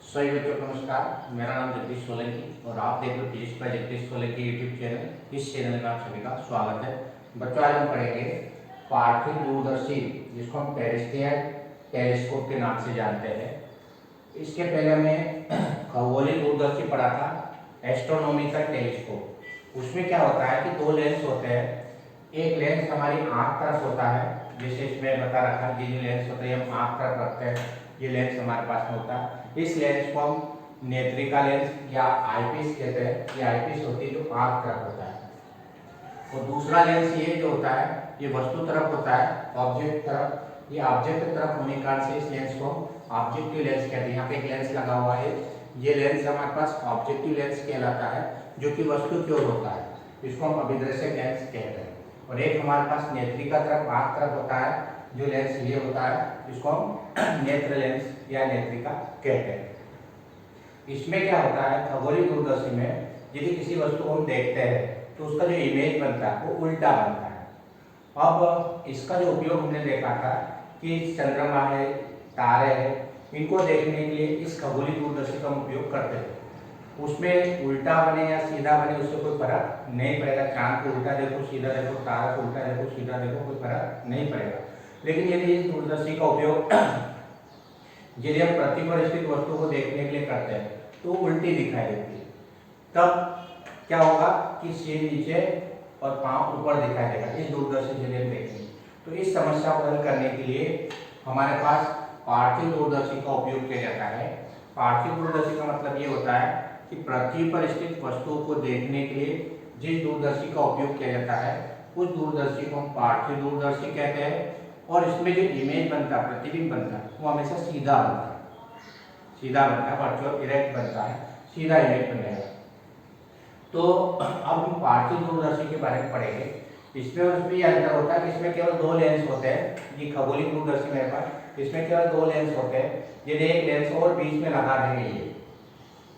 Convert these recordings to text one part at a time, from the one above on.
सभी बच्चों को नमस्कार। मेरा नाम जगदीश सोलंकी और आप देख रहे हो physics bye Jagdish Solanki YouTube channel. इस चैनल में आप सभी का स्वागत है। बच्चों, आज हम पढ़ेंगे पार्थिव दूरदर्शी, जिसको हम टेरेस्ट्रियल टेलीस्कोप के नाम से जानते हैं। इसके पहले हमने खगोलीय दूरदर्शी पढ़ा था, एस्ट्रोनॉमिकल टेलीस्कोप। उसमें क्या होता है कि दो लेंस होते हैं। एक लेंस हमारी आँख तरफ होता है, जैसे इसमें बता रखा है, ये जो लेंस होता है हम आँख तरफ रखते हैं, ये लेंस हमारे पास में होता है। इस लेंस को हम नेत्रिका लेंस या आईपीस कहते हैं। ये आईपीस होती है जो आँख तरफ होता है। और दूसरा लेंस ये जो होता है, ये वस्तु तरफ होता है, ऑब्जेक्ट तरफ। ये ऑब्जेक्ट तरफ होने के कारण से इस लेंस को ऑब्जेक्टिव लेंस कहते हैं। यहाँ पे एक लेंस लगा हुआ है, ये लेंस हमारे पास ऑब्जेक्टिव लेंस कहलाता है, जो कि वस्तु की ओर होता है। इसको हम अभिदर्शक लेंस कहते हैं। और एक हमारे पास नेत्रिका तरफ, आँख तरफ होता है, जो लेंस ये होता है, इसको हम नेत्र लेंस या नेत्रिका कहते हैं। इसमें क्या होता है, खगोलीय दूरदर्शी में यदि किसी वस्तु को हम देखते हैं तो उसका जो इमेज बनता है वो उल्टा बनता है। अब इसका जो उपयोग हमने देखा था कि चंद्रमा है, तारे हैं, इनको देखने के लिए इस खगोलीय दूरदर्शी का उपयोग करते हैं। उसमें उल्टा बने या सीधा बने उससे कोई फर्क नहीं पड़ेगा। चांद को उल्टा देखो, सीधा देखो, तारा को उल्टा देखो, सीधा देखो, कोई फर्क नहीं पड़ेगा। लेकिन यदि इस दूरदर्शी का उपयोग यदि हम पृथ्वी पर स्थित वस्तु को देखने के लिए करते हैं तो उल्टी दिखाई देती है, तब क्या होगा कि सिर नीचे और पांव ऊपर दिखाई देगा इस दूरदर्शी से हम देखेंगे। तो इस समस्या को हल करने के लिए हमारे पास पार्थिव दूरदर्शी का उपयोग किया जाता है। पार्थिव दूरदर्शी का मतलब ये होता है कि पृथ्वी पर स्थित वस्तुओं को देखने के लिए जिस दूरदर्शी का उपयोग किया जाता है उस दूरदर्शी को हम पार्थिव दूरदर्शी कहते हैं। और इसमें जो इमेज बनता है, प्रतिबिंब बनता है, वो हमेशा सीधा बनता है, सीधा बनता है, वर्चुअल इरेक्ट बनता है, सीधा इमेज बनेगा। तो अब हम पार्थिव दूरदर्शी के बारे में पढ़ेंगे। इसमें और इसमें यह अंतर होता है कि इसमें केवल दो लेंस होते हैं। ये खगोलीय दूरदर्शी मेरे पास, इसमें केवल दो लेंस होते हैं। यदि एक लेंस और बीच में लगा देंगे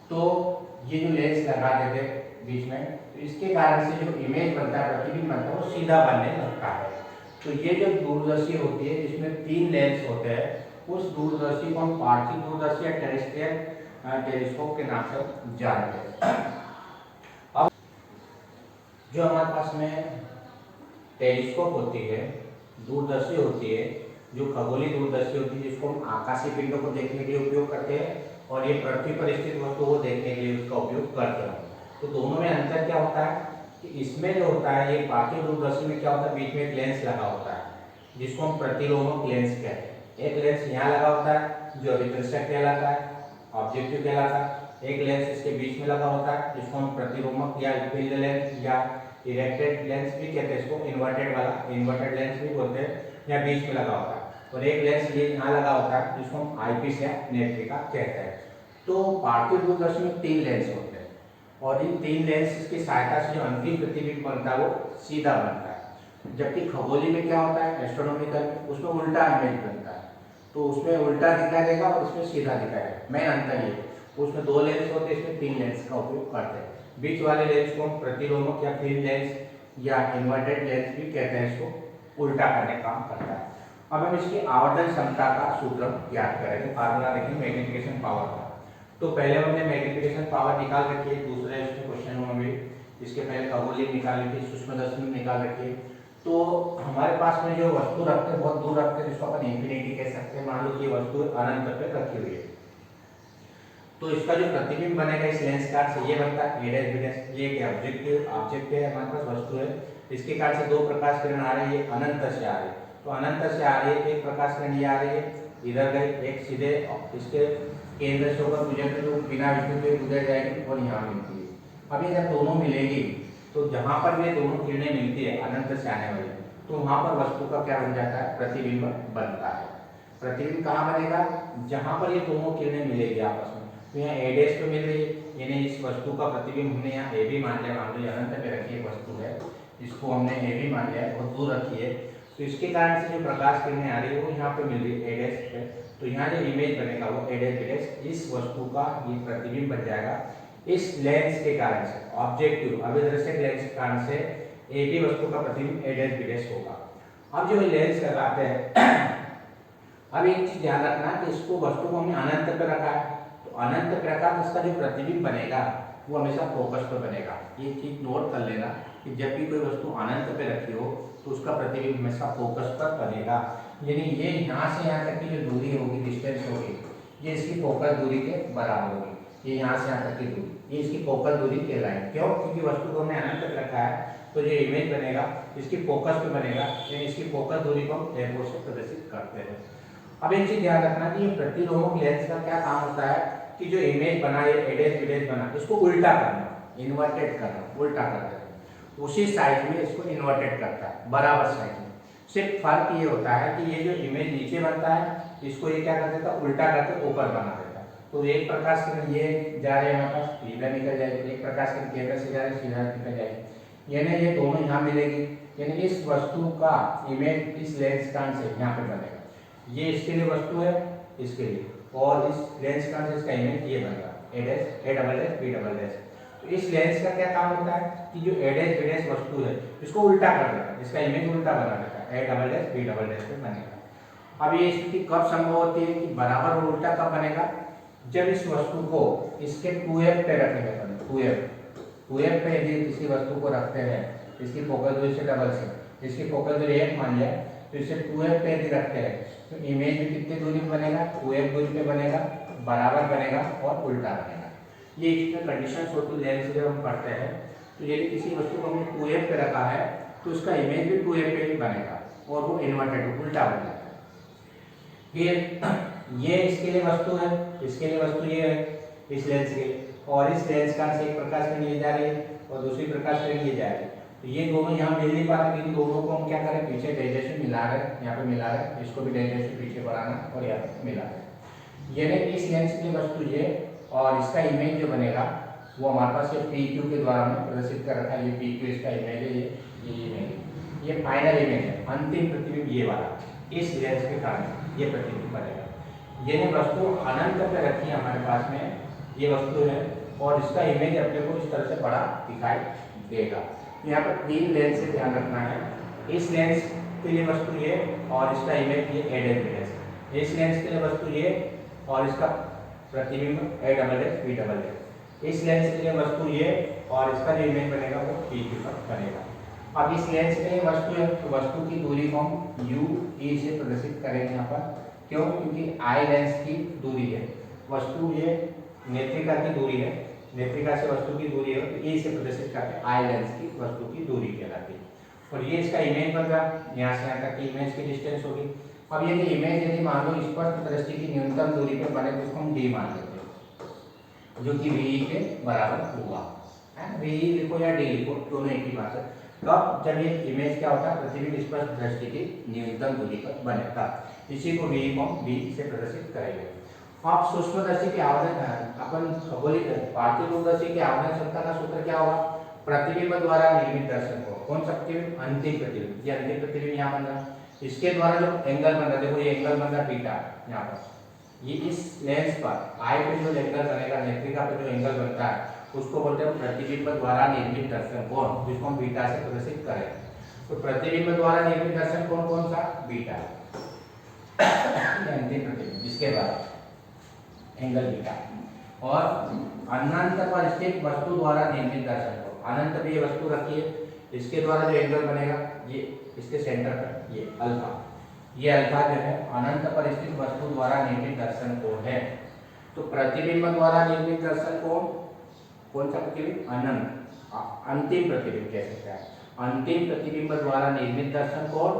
तो ये जो लेंस लगा देते बीच में, तो इसके कारण से जो इमेज बनता है, प्रतिबिंब बनता है, वो सीधा बनने लगता है। तो ये जो दूरदर्शी होती है जिसमें तीन लेंस होते हैं, उस दूरदर्शी को हम पार्थिव दूरदर्शी या टेरेस्ट्रियल टेलीस्कोप के नाम से जानते हैं। अब जो हमारे पास में टेलीस्कोप होती है, दूरदर्शी होती है, जो खगोलीय दूरदर्शी होती है, जिसको हम आकाशीय पिंडों को देखने के लिए उपयोग करते हैं और ये पृथ्वी पर स्थित वस्तु को देखने के लिए उसका उपयोग करते हैं। तो दोनों में अंतर क्या होता है कि इसमें जो होता है, ये पार्थिव दूरदर्शी में क्या होता है, बीच में एक लेंस लगा होता है जिसको हम प्रतिलोमक लेंस कहते हैं। एक लेंस यहाँ लगा होता है जो अभिदर्शक कहलाता है, ऑब्जेक्टिव कहलाता है। एक लेंस इसके बीच में लगा होता है जिसको हम प्रतिलोमक या फील्ड लेंस या इरेक्टेड लेंस भी कहते हैं, इसको इन्वर्टेड वाला, इन्वर्टेड लेंस भी बोलते हैं, या बीच में लगा होता है। और एक लेंस ये यहाँ लगा होता है जिसको हम आईपीस या नेत्रिका कहते हैं। तो पार्थिव दूरदर्शी में तीन लेंस होते हैं और इन तीन लेंस की सहायता से जो अंतिम प्रतिबिंब बनता है वो सीधा बनता है। जबकि खगोलीय में क्या होता है, एस्ट्रोनॉमिकल, उसमें उल्टा इमेज बनता है। तो उसमें उल्टा दिखाई देगा और उसमें सीधा दिखाई देगा। मेन अंतर ये, उसमें दो लेंस होते हैं, इसमें तीन लेंस का उपयोग करते हैं। बीच वाले लेंस को हम प्रतिलोमक या फील्ड लेंस या इन्वर्टेड लेंस भी कहते हैं, इसको उल्टा करने का काम करता है। अब हम इसकी आवर्धन क्षमता का सूत्र याद करेंगे, फार्मूला देखेंगे मैग्नीफिकेशन पावर का। तो पहले हमने मैग्नीफिकेशन पावर निकाल रखी है, दूसरे क्वेश्चन में भी इसके पहले खगोलीय निकाल रखी है, सूक्ष्मदर्शी निकाल रखी है। तो हमारे पास में जो वस्तु रखते हैं, बहुत दूर रखते हैं, जिसको अपन इंफिनिटी कह सकते हैं। मान लो कि वस्तु अनंत पे रखी हुई है, तो इसका जो प्रतिबिंब बनेगा इस लेंस कार्ड से ये बनता है ए डैश बी डैश। ये क्या ऑब्जेक्ट है, हमारे पास वस्तु है, इसके कार्ड से दो प्रकाश किरण आ रही है, अनंत से आ रही है। तो अनंत से आ रही है, एक प्रकाश किरण ये आ रही है, इधर गई, एक सीधे इसके केंद्र से होकर गुजरते तो बिना विद्युत के गुजर जाएगी और यहाँ मिलती है। अभी जब दोनों मिलेगी तो जहाँ पर ये दोनों किरणें मिलती है अनंत से आने वाली, तो वहाँ पर वस्तु का क्या बन जाता है, प्रतिबिंब बनता है। प्रतिबिंब कहाँ बनेगा, जहाँ पर ये दोनों किरणें मिलेगी आपस में। तो यहाँ ए डैश तो मिल रही है, यानी इस वस्तु का प्रतिबिंब हमने यहाँ ए भी मान लिया। मान लो अनंत पे रखी है वस्तु है, इसको हमने ए भी मान लिया, बहुत दूर रखी है। तो इसके कारण से जो प्रकाश किरणें आ रही है वो यहाँ पे मिल रही है ए डैश पे। तो यहाँ जो इमेज बनेगा वो ए डैश बी डैश, इस वस्तु का ये प्रतिबिंब बन जाएगा। इस लेंस के कारण से, ऑब्जेक्टिव अभिदर्शक लेंस के कारण से एक ही वस्तु का प्रतिबिंब ए डैश बी डैश होगा। अब जो लेंस लगाते हैं, अब एक चीज ध्यान रखना कि इसको वस्तु को हमने अनंत पे रखा है, तो तो अनंत प्रकार इसका जो प्रतिबिंब बनेगा वो हमेशा फोकस पर बनेगा। ये चीज नोट कर लेना कि जब भी कोई वस्तु अनंत पे रखी हो तो उसका प्रतिबिंब हमेशा फोकस पर बनेगा। यानी ये यहाँ से यहाँ तक की जो दूरी होगी, डिस्टेंस होगी, ये इसकी फोकस दूरी के बराबर होगी। ये यहाँ से यहाँ तक की दूरी, ये इसकी फोकस दूरी कहलाएगी। क्यों? क्योंकि वस्तु को हमने अनंत तक रखा है तो जो इमेज बनेगा इसकी फोकस पे बनेगा, यानी इसकी फोकस दूरी को हम एरो से प्रदर्शित करते हैं। अब एक चीज ध्यान रखना कि ये प्रतिलोमक लेंस का क्या काम होता है कि जो इमेज बना, ये एडेज विडेज बना, इसको उल्टा करना, इन्वर्टेड करना, उल्टा करते हैं। उसी साइज में इसको इन्वर्टेड करता है, बराबर साइज में। सिर्फ फर्क ये होता है कि ये जो इमेज नीचे बनता है इसको ये क्या कर देता है, उल्टा करके ऊपर बना देता है। तो एक प्रकाश किरण ये जा रहे हैं हमारे पास, सीधा निकल जाएगी, एक प्रकाश किरण केंद्र से जा रहे हैं, सीधा निकल जाएगी। यानी ये दोनों यहाँ मिलेगी, यानी इस वस्तु का इमेज इस लेंस कान से यहाँ पे बनेगा। ये इसके लिए वस्तु है, इसके लिए, और इस लेंस कान से इसका इमेज ये बनेगा, A dash, A double dash, B double dash. तो इस लेंस का क्या काम होता है कि जो ए डैश बी डैश वस्तु है इसको उल्टा कर देता है, इसका इमेज उल्टा बना देता है, A double dash B double dash पे बनेगा। अब ये स्थिति कब संभव होती है कि बराबर और उल्टा कब बनेगा? जब इस वस्तु को इसके 2f पे रखेंगे, 2f पे यदि किसी वस्तु को रखते हैं, इसकी फोकस दूरी से डबल से, इसकी फोकस दूरी 1 मान लिया, तो इसे 2f पे यदि रखते हैं तो इमेज भी कितनी दूरी पे बनेगा? 2f दूरी पे बनेगा, बराबर बनेगा और उल्टा बनेगा। ये इसमें कंडीशंस होती है लेंस जब हम पढ़ते हैं। तो यदि किसी वस्तु को हमने 2f पे रखा है तो उसका इमेज भी 2f पे ही बनेगा और वो इन्वर्टेड उल्टा बन जाता है। फिर ये इसके लिए वस्तु है, इसके लिए वस्तु ये है इस लेंस के, और इस लेंस का से एक प्रकाश किरण ये जा रही है और दूसरी प्रकाश किरण ये जा रही है। तो ये दोनों यहाँ मिल नहीं पाते, लेकिन दोनों को हम क्या करें, पीछे डायरेक्शन मिला रहे हैं, यहाँ पे मिला रहे हैं, इसको भी डायरेक्शन पीछे बढ़ाना और यहाँ पे मिला रहे हैं। यानी इस लेंस की वस्तु ये और इसका इमेज जो बनेगा वो हमारे पास ये PQ के द्वारा हमने प्रदर्शित कर रखा है। ये PQ इसका इमेज है, ये इमेज, ये फाइनल इमेज है, अंतिम प्रतिबिंब ये वाला, इस लेंस के कारण ये प्रतिबिंब बनेगा। यानी वस्तु अनंत पे रखी है हमारे पास में, ये वस्तु है और इसका इमेज अपने को इस तरह से बड़ा दिखाई देगा। यहाँ पर 3 लेंस से ध्यान रखना है। इस लेंस के लिए वस्तु ये और इसका इमेज ये ए डैश बी डैश, इस लेंस के लिए वस्तु ये और इसका प्रतिबिंब A double dash B double dash, इस लेंस के लिए वस्तु ये और इसका जो इमेज बनेगा वो PQ पर बनेगा। अब इस लेंस के लिए वस्तु है तो वस्तु की दूरी को हम UE से प्रदर्शित करेंगे यहाँ पर। क्यों? क्योंकि आई लेंस की दूरी है, वस्तु ये नेत्रिका की दूरी है, नेत्रिका से वस्तु की दूरी है, तो ए से प्रदर्शित करते हैं आई लेंस की वस्तु की दूरी कहलाती है। और ये इसका इमेज बन रहा है, यहाँ से यहाँ तक की इमेज की डिस्टेंस होगी। अब यदि इमेज यदि मान लो स्पष्ट दृष्टि की न्यूनतम दूरी पे बने तो उसको हम D मान लेते हैं, जो कि VE के बराबर हुआ है। VE लिखो या D लिखो, दोनों एक ही बात है। कब? जब ये इमेज क्या होता है, प्रतिबिंब स्पष्ट दृष्टि की न्यूनतम दूरी पर बने तब इसी को VE को D से प्रदर्शित करेंगे। आप सूक्ष्मदर्शी के आवर्धन, अपन खगोलिक पार्थिव दूरदर्शी के आवर्धन क्षमता का सूत्र क्या होगा? प्रतिबिंब द्वारा निर्मित दर्शन को, कौन सा प्रतिबिंब? अंतिम प्रतिबिंब। ये अंतिम प्रतिबिंब यहाँ बन रहा है, इसके द्वारा जो एंगल बन रहा है, देखो ये एंगल बन रहा है बीटा, यहाँ पर ये इस लेंस पर आई पे जो एंगल बनेगा, नेत्रिका पे जो एंगल बनता है उसको बोलते हैं प्रतिबिंब द्वारा निर्मित दर्शन कोण, जिसको हम बीटा से प्रदर्शित करें। तो प्रतिबिंब द्वारा निर्मित दर्शन कोण कौन सा? बीटा, अंतिम प्रतिबिंब जिसके द्वारा एंगल बीटा। और अनंत पर स्थित वस्तु द्वारा निर्मित दर्शन कोण, अनंत पे ये वस्तु रखी है, इसके द्वारा जो एंगल बनेगा ये इसके सेंटर पर ये अल्फा, ये अल्फा जो है अनंत पर स्थित वस्तु द्वारा निर्मित दर्शन कोण है। तो प्रतिबिंब द्वारा निर्मित दर्शन कोण कौन सा प्रतिबिंब? अनंत, अंतिम प्रतिबिंब कह सकते हैं, अंतिम प्रतिबिंब द्वारा निर्मित दर्शन कोण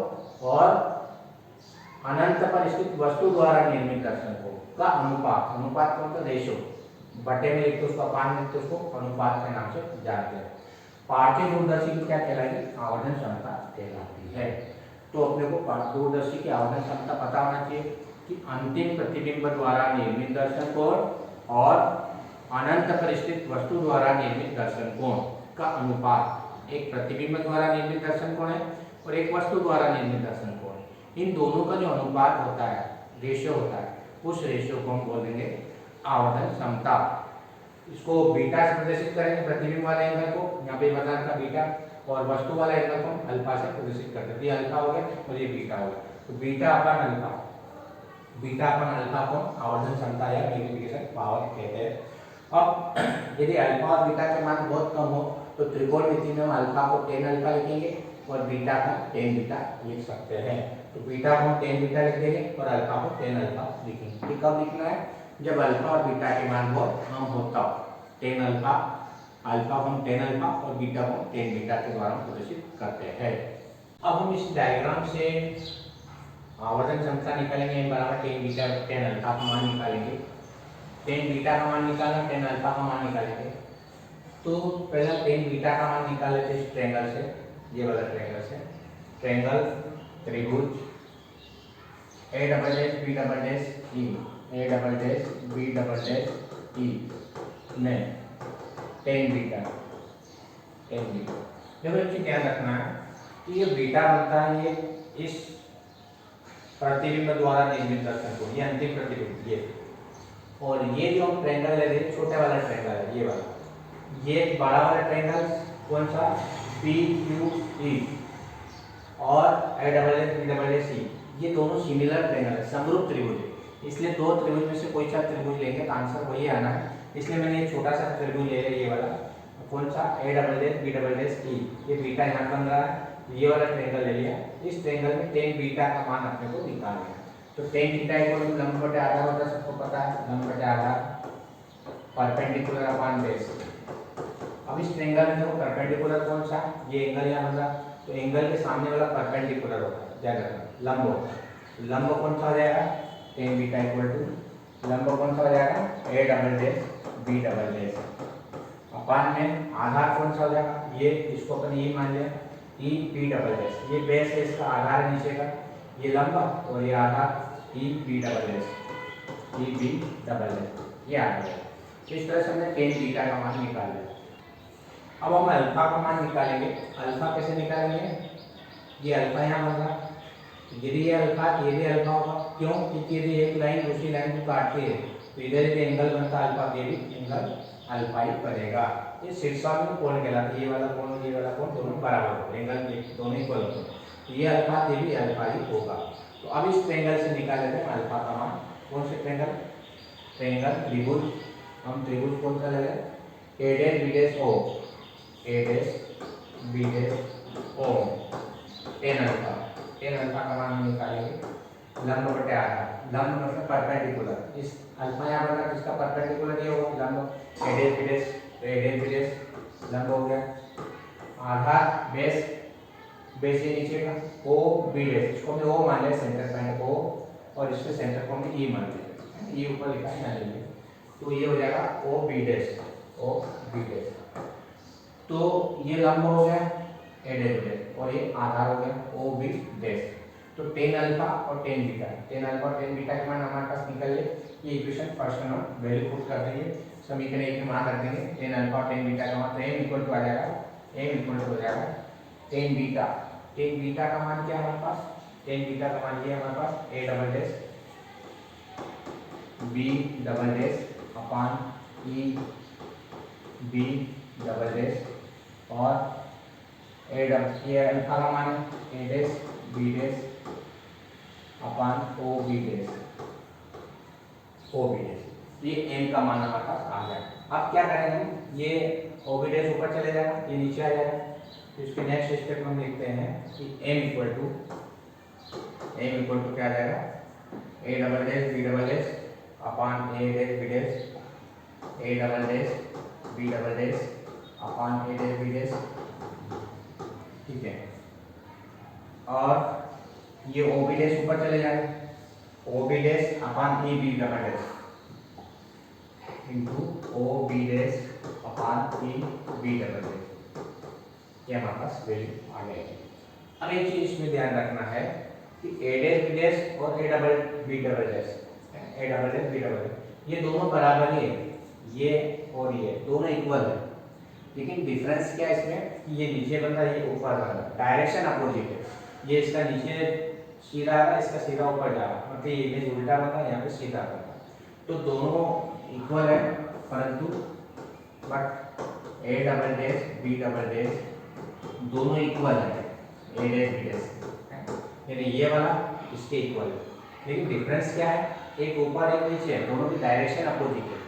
और अनंत पर स्थित वस्तु द्वारा निर्मित दर्शन कोण का अनुपात, अनुपात कौन सा? रेशो, बटे में लिखते उसको अपान लिखते उसको अनुपात के नाम से जानते हैं। पार्थिव दूरदर्शी की क्या कहलाएगी? आवर्धन क्षमता कहलाती है। तो अपने को पार्थिव दूरदर्शी की आवर्धन क्षमता पता होना चाहिए कि अंतिम प्रतिबिंब द्वारा निर्मित दर्शन कोण और अनंत पर स्थित वस्तु द्वारा निर्मित दर्शन कोण का अनुपात, एक प्रतिबिंब द्वारा निर्मित दर्शन कोण है और एक वस्तु द्वारा निर्मित दर्शन कोण, इन दोनों का जो अनुपात होता है, रेशियो होता है, उस रेशियो को हम बोलेंगे आवर्धन क्षमता। इसको बीटा से प्रदर्शित करेंगे, प्रतिबिंब वाले एंगल को यहाँ पे बता था बीटा, और वस्तु वाला एंगल को हम अल्फा से प्रदर्शित करते हैं। ये अल्फा हो गया और ये बीटा हो गया, तो beta upon alpha beta upon alpha को आवर्धन क्षमता या मैग्निफिकेशन पावर कहते हैं। अब यदि अल्फा और बीटा के मान बहुत कम हो तो त्रिकोणमिति में हम अल्फा को tan अल्फा लिखेंगे और बीटा को tan बीटा लिख सकते हैं। तो बीटा को हम tan बीटा लिख देंगे और अल्फा को tan अल्फा लिखेंगे। ये कब लिखना है? जब अल्फा और बीटा के मान बहुत कम हो तब tan अल्फा, अल्फा को हम tan अल्फा और बीटा को tan बीटा के द्वारा प्रदर्शित करते हैं। अब हम इस डायग्राम से आवर्धन क्षमता निकालेंगे बराबर tan बीटा tan अल्फा का मान निकालेंगे। tan बीटा का मान निकालना, tan अल्फा का मान निकालेंगे। तो पहला tan बीटा का मान निकाल लेते हैं इस ट्रायंगल से, ये वाला ट्रायंगल से। ट्रायंगल त्रिभुज A double dash B double dash E, A double dash B double dash E में tan बीटा, tan बीटा। देखो एक चीज ध्यान रखना है कि ये बीटा बनता है ये इस प्रतिबिंब द्वारा निर्मित दर्पण को, ये अंतिम प्रतिबिंब ये, और ये जो हम ट्रायंगल ले रहे हैं छोटे वाला ट्रायंगल है ये वाला, ये बड़ा वाला ट्रायंगल कौन सा PQE और A double S B double S E, ये दोनों सिमिलर ट्रायंगल है, समरूप त्रिभुज है। इसलिए दो त्रिभुज में से कोई सा त्रिभुज लेंगे तो आंसर वही आना है। इसलिए मैंने ये छोटा सा त्रिभुज ले लिया, ये वाला कौन सा A double S B double S E, ये बीटा यहाँ बन रहा है, ये वाला ट्रायंगल ले लिया। इस ट्रायंगल में tan बीटा का मान अपने को निकालना है। तो tan बीटा इक्वल टू लंब बटे आधार होता है, सबको पता है, लंब बटे आधार परपेंडिकुलर अपॉन बेस। अब इस ट्रायंगल में देखो परपेंडिकुलर कौन सा, ये एंगल यहाँ बन रहा, तो एंगल के सामने वाला परपेंडिकुलर होता है, ध्यान रखना लंब होता है। लंब कौन सा हो जाएगा tan बीटा इक्वल टू लंब कौन सा हो जाएगा A double dash B double dash अपान में आधार कौन सा हो जाएगा, ये इसको अपन ये मान लिया E B डबल डैश, ये बेस है इसका, आधार है नीचे का, ये लंब और ये आधार E B double dash, E B double dash, ये आ गया। इस तरह से हमने tan बीटा का मान निकाल लिया। अब हम अल्फा का मान निकालेंगे। अल्फा कैसे निकालेंगे? ये अल्फा यहाँ बन रहा, यदि ये अल्फा ये भी अल्फा होगा, क्यों? क्योंकि यदि एक लाइन दूसरी लाइन को काटती है तो इधर यदि एंगल बनता है अल्फा, ये भी एंगल अल्फा ही बनेगा। ये शीर्षांक कोण कहलाता है, ये वाला कोण ये वाला कोण दोनों बराबर होगा, एंगल दोनों इक्वल होते हैं, तो ये अल्फा ये भी अल्फा ही होगा। तो अब इस ट्रायंगल से निकाल लेते हैं अल्फा का मान। कौन से ट्रायंगल? ट्रायंगल त्रिभुज, हम त्रिभुज कौन सा ले रहे हैं? A dash B dash O, A dash B dash O, tan alpha, tan alpha का मान निकालेंगे लंब बटे आधार, लंब मतलब परपेंडिकुलर, इस अल्फा यहाँ बना इसका परपेंडिकुलर ये होगा लंब A डैश B डैश, तो A डैश B डैश लंब हो गया, आधार बेस, बेस ये नीचे का O B डैश, इसको हमने O मान लिया सेंटर पॉइंट O, और इसके सेंटर को हमने E मान लिया, E ऊपर लिखा है यहाँ ले, तो ये हो जाएगा O B dash, O B dash. तो ये लंब हो गया A डैश डैश और ये आधार हो गया O B डैश। तो tan अल्फा और tan बीटा, tan अल्फा और tan बीटा के मान हमारे पास निकल ले, ये equation first number value put कर देंगे, समीकरण एक में मान रख देंगे tan अल्फा और tan बीटा का मान, तो m इक्वल टू आ जाएगा, m इक्वल टू हो जाएगा tan बीटा, tan बीटा का मान क्या है हमारे पास? tan बीटा का मान ये हमारे पास A double dash B double dash upon E B double dash और A डबल, ये अल्फा का मान है A dash B dash upon O B dash, O B dash, ये m का मान हमारे पास आ गया। अब क्या करेंगे हम, ये O B डैश ऊपर चले जाएगा, ये नीचे आ जाएगा, तो इसके नेक्स्ट स्टेप में देखते हैं कि m इक्वल टू क्या आ जाएगा A double dash B double dash upon A dash B dash, A double dash B double dash upon A dash B dash, ठीक है, और ये O B डैश ऊपर चले जाएगा, O B डैश अपान E B double dash into O B dash अपान E B double dash, ये हमारे पास value आ गई। अब एक चीज इसमें ध्यान रखना है कि A डैश B डैश और A double B double dash, A double dash B double dash, ये दोनों बराबर ही है, ये और ये दोनों इक्वल है, लेकिन डिफरेंस क्या है इसमें, ये नीचे बन रहा है ये ऊपर बन रहा है, डायरेक्शन अपोजिट है, ये इसका नीचे सीधा आ रहा है, इसका सीधा ऊपर जा रहा है, मतलब ये इमेज उल्टा बन रहा है, यहाँ पे सीधा बन रहा है, तो दोनों इक्वल है, परंतु but A double dash B double dash दोनों इक्वल है A डैश B डैश, यानी ये वाला इसके इक्वल है, लेकिन डिफरेंस क्या है, एक ऊपर एक नीचे है, दोनों की डायरेक्शन अपोजिट है।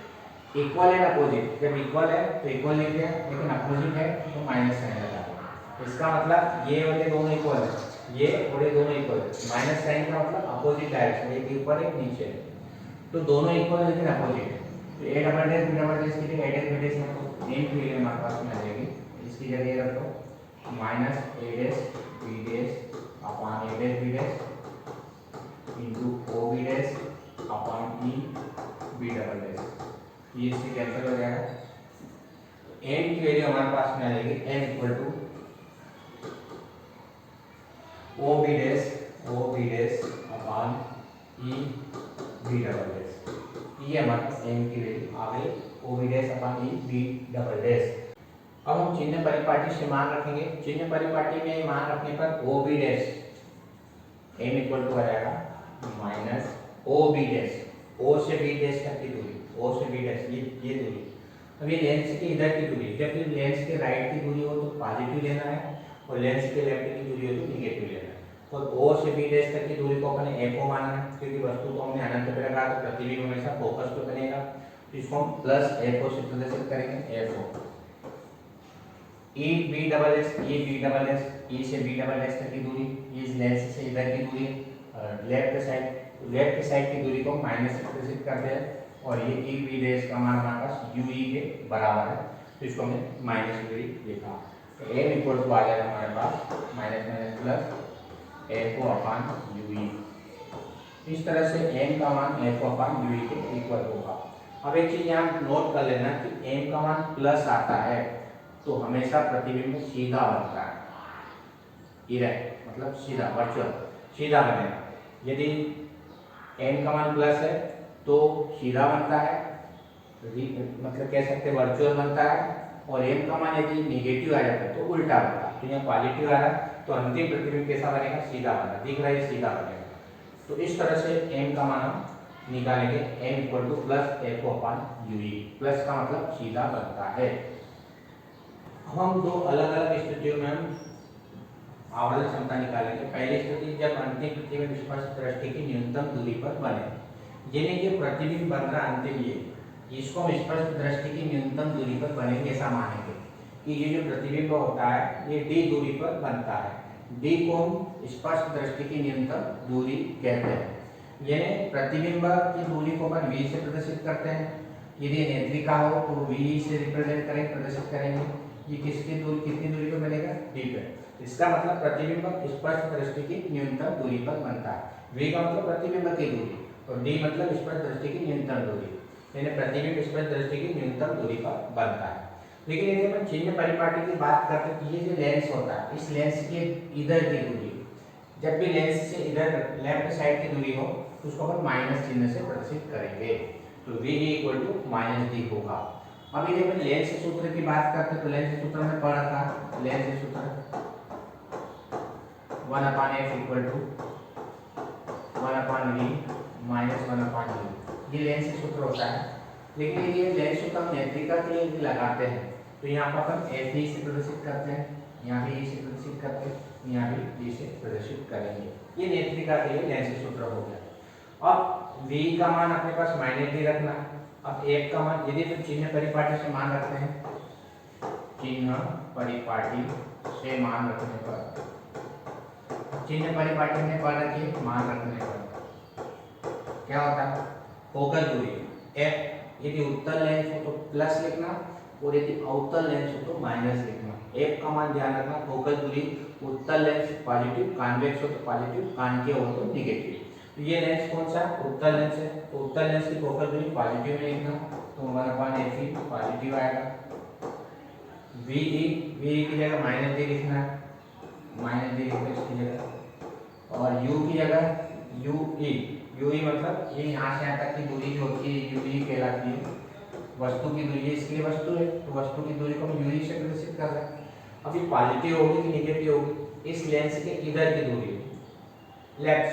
इक्वल एंड अपोजिट, जब इक्वल है तो इक्वल लिखते हैं, लेकिन अपोजिट है तो माइनस साइन लगाते हैं। इसका मतलब ये वाले दोनों इक्वल है, ये और ये दोनों इक्वल है। माइनस साइन का मतलब अपोजिट डायरेक्शन, एक ऊपर एक नीचे है, तो दोनों इक्वल है लेकिन अपोजिट है। तो A double dash B double dash की जगह ए डैश बी डैश रखो, एन की वैल्यू हमारे पास में आ जाएगी, इसकी जगह ये रखो minus A dash B dash upon A dash B dash into O B dash upon E B double dash, ये इससे कैंसिल हो जाएगा। एन की वैल्यू हमारे पास में आ जाएगी N equal to O B dash upon E B double dash, ये हमारे पास एन की वैल्यू आ गई, O B dash upon E B double dash. अब हम चिन्ह परिपाटी से मान रखेंगे। चिन्ह परिपाटी में मान रखने पर O B dash N equal to आ जाएगा minus O B dash, O से बी डैश तक की दूरी, ओ से बी डैश ये दूरी। अब ये लेंस के इधर की दूरी, जब ये लेंस के राइट की दूरी हो तो पॉजिटिव लेना है और लेंस के लेफ्ट की दूरी हो तो निगेटिव लेना है। और ओ से बी डैश तक की दूरी को अपने ए को मानना है, क्योंकि वस्तु को हमने अनंत पे रखा तो प्रतिबिंब हमेशा फोकस पे बनेगा, तो इसको हम प्लस एफ ओ से प्रदर्शित करेंगे, F O. E B double S, E B double S, E से बी डबल एस तक की दूरी, इस लेंस से इधर की दूरी, लेफ्ट साइड की दूरी को माइनस से प्रदर्शित करते हैं, और ये ई बी डैश का मान हमारे पास यू ई के बराबर है, तो इसको हमने माइनस दूरी लिखा। तो एन इक्वल टू आ जाएगा हमारे पास minus minus plus F O upon U E. इस तरह से एन का मान F O upon U E के इक्वल होगा। अब एक चीज यहाँ नोट कर लेना कि एन का मान प्लस आता है तो हमेशा प्रतिबिंब सीधा बनता है, इरेक्ट मतलब सीधा, वर्चुअल सीधा बनेगा। यदि एन का मान प्लस है तो सीधा बनता है, मतलब कह सकते हैं वर्चुअल बनता है, और एन का मान यदि निगेटिव आ जाता है तो उल्टा बनता है। तो यहाँ पॉजिटिव आ रहा है तो अंतिम प्रतिबिंब कैसा बनेगा, सीधा बनेगा, दिख रहा है सीधा बनेगा। तो इस तरह से एन का मान हम निकालेंगे, N equal to plus F upon U E, plus का मतलब सीधा बनता है। अब हम दो अलग अलग स्थितियों में हम आवर्धन क्षमता निकालेंगे। पहली स्थिति जब अंतिम प्रतिबिंब स्पष्ट दृष्टि की न्यूनतम दूरी पर बने, यानी कि प्रतिबिंब बन रहा अंतिम ये, इसको हम स्पष्ट दृष्टि की न्यूनतम दूरी पर बनेंगे ऐसा मानेंगे कि ये जो प्रतिबिंब होता है ये डी दूरी पर बनता है। डी को हम स्पष्ट दृष्टि की न्यूनतम दूरी कहते हैं, यानी प्रतिबिंब की दूरी को अपन v से प्रदर्शित करते हैं। यदि नेत्रिका हो तो v से रिप्रेजेंट करेंगे, प्रदर्शित करेंगे। ये किसकी दूरी, कितनी दूरी पर बनेगा, d पे। इसका मतलब प्रतिबिंब स्पष्ट दृष्टि की न्यूनतम दूरी पर बनता है। v का मतलब प्रतिबिंब की दूरी और d मतलब स्पष्ट दृष्टि की न्यूनतम दूरी, यानी प्रतिबिंब स्पष्ट दृष्टि की न्यूनतम दूरी पर बनता है। लेकिन यदि अपन चिन्ह परिपाटी की बात करते हैं तो ये जो लेंस होता है, इस लेंस के इधर की दूरी, जब भी लेंस से इधर लेफ्ट साइड की दूरी हो तो उसको अपन माइनस चिन्ह से प्रदर्शित करेंगे, तो v equal to minus D होगा। अब यदि अपन लेंस सूत्र की बात करते हैं तो लेंस सूत्र में पढ़ा था, लेंस सूत्र 1/f equal to 1/v minus 1/u, ये लेंस सूत्र होता है। लेकिन ये लेंस सूत्र हम नेत्रिका के लिए लगाते हैं तो यहाँ पर अपन एफ ई से प्रदर्शित करते हैं, यहाँ भी ई से प्रदर्शित करते हैं, यहाँ भी ई से प्रदर्शित करेंगे। ये नेत्रिका के लिए लेंस सूत्र हो गया। अब v का मान अपने पास माइनस डी रखना। अब f का मान यदि फिर चिन्ह परिपाटी से मान रखते हैं, चिन्ह परिपाटी से मान रखने पर, चिन्ह परिपाटी में पढ़ रखिए, मान रखने पर क्या होता है, फोकस दूरी f यदि उत्तल लेंस हो तो प्लस लिखना और यदि अवतल लेंस हो तो माइनस लिखना। f का मान ध्यान रखना, फोकस दूरी उत्तल लेंस पॉजिटिव, कॉन्वेक्स हो तो पॉजिटिव, कॉनकेव हो तो नेगेटिव। तो ये लेंस कौन सा है, उत्तल लेंस है, तो उत्तल लेंस की फोकस दूरी पॉजिटिव में लिखना, तो 1/f पॉजिटिव आएगा। ve की जगह माइनस डी लिखना है, माइनस डी लिखना इसकी जगह, और u की जगह ue मतलब ये यहाँ से यहाँ तक की दूरी जो होती है ue कहलाती है, वस्तु की दूरी, इसके लिए वस्तु है तो वस्तु की दूरी को हम ue से प्रदर्शित कर रहे हैं। अब ये पॉजिटिव होगी कि नेगेटिव होगी, इस लेंस के इधर की दूरी लेफ्ट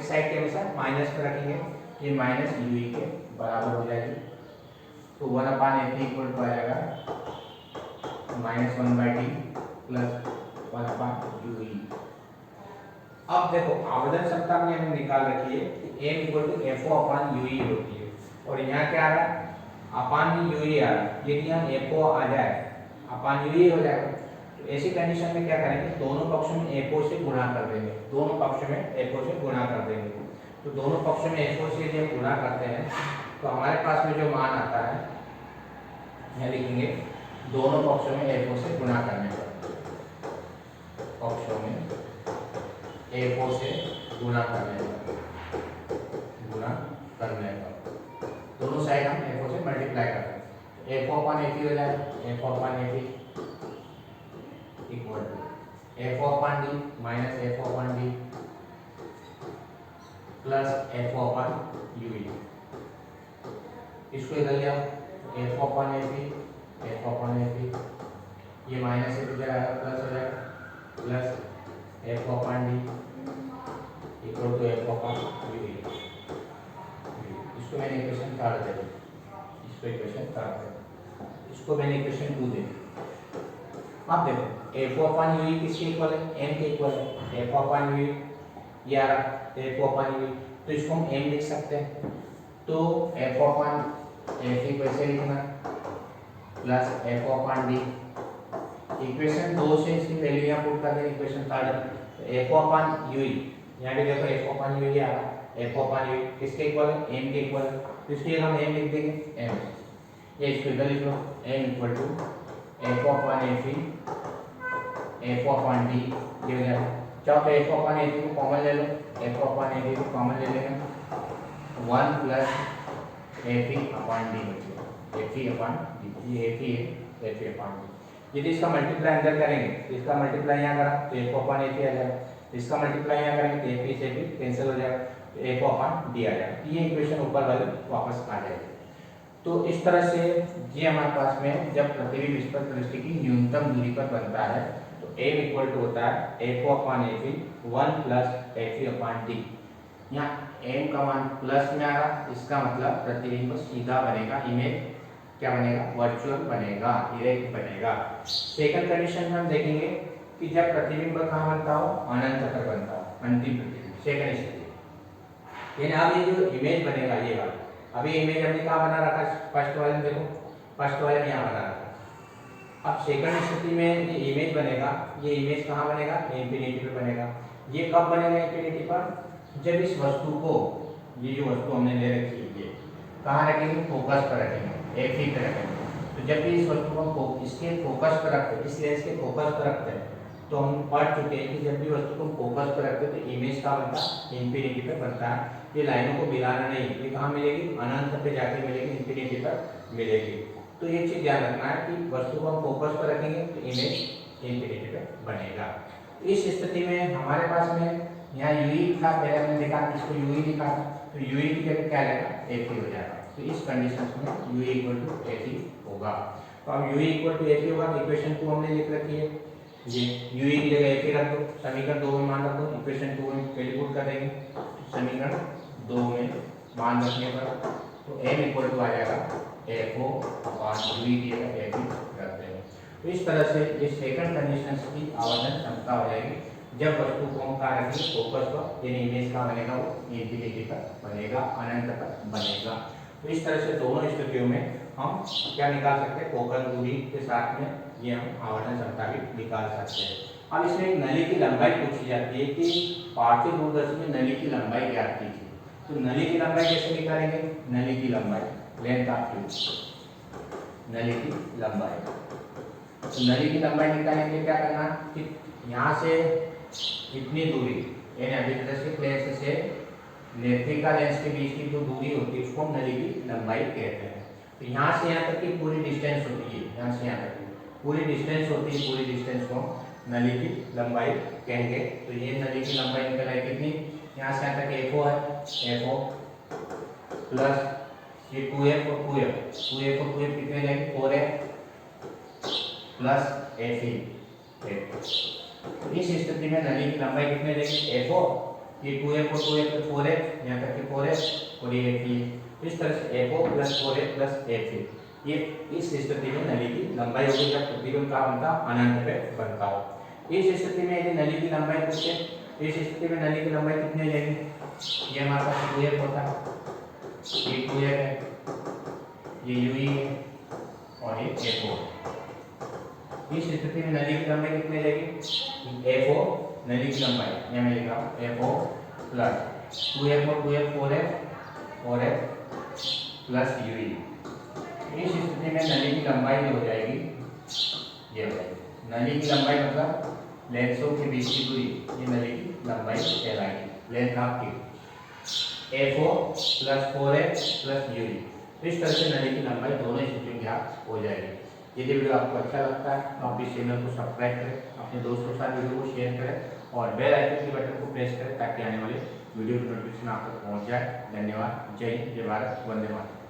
साइड के हमेशा माइनस पर रखेंगे, ये माइनस ue के बराबर हो जाएगी। तो 1/f इक्वल टू आ जाएगा -1/d प्लस 1/ue। अब देखो आवर्धन क्षमता में हमने निकाल रखी है कि m equal to F O upon U E होती है, और यहाँ क्या आ रहा है अपॉन यू ई आ रहा है। यदि यहाँ एफ ओ आ जाए अपॉन यू ई हो जाएगा, तो ऐसी कंडीशन में क्या करेंगे, दोनों पक्षों में एफ ओ से गुणा कर देंगे, दोनों पक्षों में एफ ओ से गुणा कर देंगे। तो दोनों पक्षों में एफ ओ से जब गुणा करते हैं तो हमारे पास में जो मान आता है, यहाँ लिखेंगे दोनों पक्षों में एफ ओ से गुणा करने पर, पक्षों में एफ ओ से गुणा करने पर दोनों साइड हम एफ ओ से मल्टीप्लाई करते हैं। F O upon F E हो जाएगा, F O upon F E equal to F O upon D minus F O upon D plus F O upon U E. इसको इधर ले आओ, F O upon F E, F O upon F E, ये minus से इधर आएगा plus हो जाएगा, plus F O upon D equal to F upon U E. इसको मैंने इक्वेशन 3 दे दी, इसको इक्वेशन 3 दे, इसको मैंने इक्वेशन 2 दे दी। अब देखो एफ अपॉन यू ई किसके इक्वल है, m के इक्वल है। एफ अपॉन यू ई ये आ रहा है एफ अपॉन यू ई, तो इसको हम m लिख सकते हैं। तो एफ अपॉन एफ ई कैसे लिखना, plus F upon D, equation 2 से इसकी वैल्यू यहाँ पुट कर देंगे इक्वेशन 3। एफ अपॉन यू ई, यहाँ पे देखो एफ अपॉन यू ई आ रहा है, एफ अपॉन यू किसके इक्वल है, m के इक्वल है, तो इसलिए हम m लिख देंगे m। ये इसको इधर लिख लो, m equal to F upon F E, F upon D, ये हो जाएगा। चाहो तो एफ अपॉन एफ ई को कॉमन ले लो, एफ अपॉन एफ ई को कॉमन ले लेंगे, 1 plus F E upon D बचेगा, एफ ई अपॉन डी, ये एफ ई है, एफ ई अपॉन डी। यदि इसका मल्टीप्लाई अंदर करेंगे तो इसका मल्टीप्लाई यहाँ करा तो एफ अपॉन एफ ई आ जाएगा, इसका मल्टीप्लाई यहाँ करेंगे तो एफ ई से भी कैंसिल हो जाएगा, तो एफ अपॉन डी आ जाएगा। ये इक्वेशन ऊपर वाली वापस आ जाएगी। तो इस तरह से ये हमारे पास में जब प्रतिबिंब स्पर्श दृष्टि की न्यूनतम दूरी पर बनता है तो m इक्वल टू होता है F O upon F E 1 plus F E upon D. यहाँ m का मान प्लस में आ रहा, इसका मतलब प्रतिबिंब सीधा बनेगा, इमेज क्या बनेगा, वर्चुअल बनेगा, इरेक्ट बनेगा। सेकंड कंडीशन में हम देखेंगे कि जब प्रतिबिंब कहाँ बनता हो, अनंत पर बनता हो, अंतिम प्रतिबिंब, सेकंड स्थिति। यानी अब ये जो इमेज बनेगा ये वाला, अभी इमेज हमने कहाँ बना रखा, फर्स्ट वाले में देखो, फर्स्ट वाले में यहाँ बना रखा। अब सेकंड स्थिति में ये इमेज बनेगा, ये इमेज कहाँ बनेगा, इंफिनिटी पे बनेगा। ये कब बनेगा इंफिनिटी पर, जब इस वस्तु को, ये जो वस्तु हमने ले रखी है ये कहाँ रखेंगे, फोकस पर रखेंगे, एक ही पे रखेंगे। तो जब भी इस वस्तु को इसके फोकस पर रखते हैं, इस लेंस के फोकस पर रखते हैं, तो हम पढ़ चुके हैं कि जब भी वस्तु को फोकस पर रखते हैं तो इमेज का बनता है, इंफिनिटी पे बनता है। ये लाइनों को मिलाना नहीं, ये कहाँ मिलेगी, अनंत पे जाके मिलेगी, इंफिनिटी पर मिलेगी। तो ये चीज ध्यान रखना है कि वस्तु को हम फोकस पर रखेंगे तो इमेज इंफिनिटी पे बनेगा। इस स्थिति में हमारे पास में यहाँ यूई था, पहले हमने देखा इसको यूई लिखा था, तो यूई की जगह क्या आएगा, एफ ई हो जाएगा। तो इस कंडीशन में U E equal to F E होगा। तो अब U E equal to F E होगा, इक्वेशन 2 हमने लिख रखी है, ये यूई की जगह एफ ई रख दो, समीकरण 2 में मान रख दो, इक्वेशन 2 में पहले पुट कर देंगे, समीकरण 2 में मान रखने पर तो m इक्वल टू आ जाएगा एफ ओ अपॉन यूई की जगह एफ ई रख देंगे। तो इस तरह से ये सेकंड कंडीशन की आवर्धन क्षमता हो जाएगी जब वस्तु को हम कहाँ रखेंगे, फोकस पर, यानी इमेज कहाँ बनेगा, वो इंफिनिटी पर बनेगा, अनंत पर बनेगा। तो इस तरह से दोनों स्थितियों में हम क्या निकाल सकते हैं, फोकस दूरी के साथ में ये हम आवर्धन क्षमता भी निकाल सकते हैं। अब इसमें एक नली की लंबाई पूछी जाती है कि पार्थिव दूरदर्शी में नली की लंबाई ज्ञात कीजिए। तो नली की लंबाई कैसे निकालेंगे, नली की लंबाई, लेंथ ऑफ ट्यूब, नली की लंबाई। तो नली की लंबाई निकालने के लिए क्या करना कि यहाँ से इतनी दूरी, यानी अभिदर्शित लेंस से नेत्रिका लेंस के बीच की जो दूरी होती है उसको हम नली की लंबाई कहते हैं। तो यहाँ से यहाँ तक की पूरी डिस्टेंस होती है, यहाँ से यहाँ तक की पूरी डिस्टेंस होती है, पूरी डिस्टेंस को नली की लंबाई कहेंगे। तो ये नली की लंबाई निकल आई कितनी, यहाँ से यहाँ तक एफओ है, एफओ प्लस ये 2f और 2f, 2f और 2f कितने जाएंगे, 4f प्लस एफई। इस स्थिति में नली की लंबाई कितने जाएगी, एफओ, ये 2f और 2f तो 4f, यहाँ तक के 4f और ये एफई। इस तरह से FO plus 4f plus FE, ये इस स्थिति में नली की लंबाई होगी जब प्रतिबिंब का बनता अनंत पे बनता हो। इस स्थिति में यदि नली की लंबाई पूछे इस स्थिति में नली की लंबाई कितनी हो जाएगी? ये हमारे पास 2f होता है, ये 2f है, ये ui है और ये fo। इस स्थिति में नली की लंबाई कितनी हो जाएगी? fo नली की लंबाई, ये मैं लिख रहा हूँ fo प्लस 2f और 2f 4f प्लस ui। इस स्थिति में नली की लंबाई जो हो जाएगी ये हो जाएगी, नली की लंबाई मतलब लेंसों के बीच की दूरी, ये नली की लंबाई कहलाएगी, लेंथ आपकी fo plus 4f plus ui। इस तरह से नली की लंबाई दोनों स्थितियों की ज्ञात हो जाएगी। यदि वीडियो आपको अच्छा लगता है तो आप इस चैनल को सब्सक्राइब करें, अपने दोस्तों के साथ वीडियो को शेयर करें और बेल आइकन के बटन को प्रेस करें ताकि आने वाले वीडियो की नोटिफिकेशन आप तक पहुंच जाए। धन्यवाद। जय हिंद, जय भारत, वंदे मातरम।